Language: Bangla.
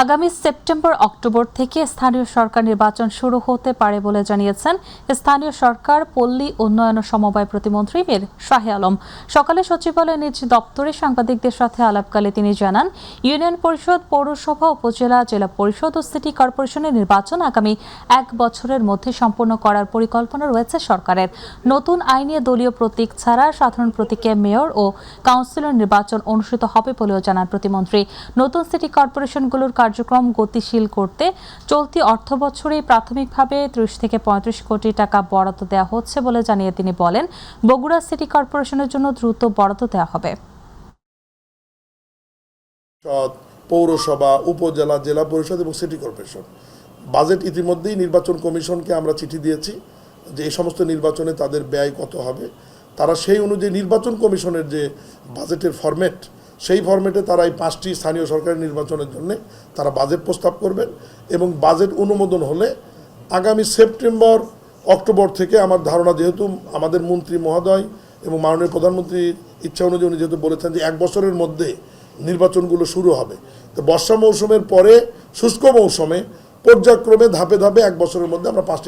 আগামী সেপ্টেম্বর অক্টোবর থেকে স্থানীয় সরকার নির্বাচন শুরু হতে পারে বলে জানিয়েছেন স্থানীয় সরকার পল্লী উন্নয়ন ও সমবায় প্রতিমন্ত্রী মীর শাহে আলম। সকালে সচিবালয়ে নিজ দপ্তরে সাংবাদিকদের সাথে আলাপকালে তিনি জানান, ইউনিয়ন পরিষদ, পৌরসভা, উপজেলা, জেলা পরিষদ ও সিটি কর্পোরেশনের নির্বাচন আগামী 1 বছরের মধ্যে সম্পন্ন করার পরিকল্পনা রয়েছে সরকারের। নতুন আইনে দলীয় প্রতীক ছাড়া সাধারণ প্রতীকে মেয়র ও কাউন্সিলর নির্বাচন অনুষ্ঠিত হবে বলেও জানান প্রতিমন্ত্রী। নতুন সিটি কর্পোরেশনগুলোর কার্যক্রম গতিশীল করতে চলতি অর্থবছরে প্রাথমিকভাবে 30 থেকে 35 কোটি টাকা বরাদ্দ দেওয়া হচ্ছে বলে জানিয়ে তিনি বলেন, বগুড়া সিটি কর্পোরেশনের জন্য দ্রুত বরাদ্দ দেওয়া হবে। পৌরসভা, উপজেলা, জেলা পরিষদ এবং সিটি কর্পোরেশন বাজেট ইতিমধ্যেই নির্বাচন কমিশনকে আমরা চিঠি দিয়েছি যে এই সমস্ত নির্বাচনে তাদের ব্যয় কত হবে। তারা সেই অনুযায়ী নির্বাচন কমিশনের যে বাজেটের ফরম্যাট, সেই ফরম্যাটে তারা এই 5টি স্থানীয় সরকারের নির্বাচনের জন্য তারা বাজেট প্রস্তাব করবেন এবং বাজেট অনুমোদন হলে আগামী সেপ্টেম্বর অক্টোবর থেকে আমার ধারণা, যেহেতু আমাদের মন্ত্রী মহোদয় এবং মাননীয় প্রধানমন্ত্রীর ইচ্ছা অনুযায়ী উনি যেহেতু বলেছেন যে 1 বছরের মধ্যে নির্বাচনগুলো শুরু হবে, তো বর্ষা মৌসুমের পরে শুষ্ক মৌসুমে পর্যায়ক্রমে ধাপে ধাপে 1 বছরের মধ্যে আমরা 5টি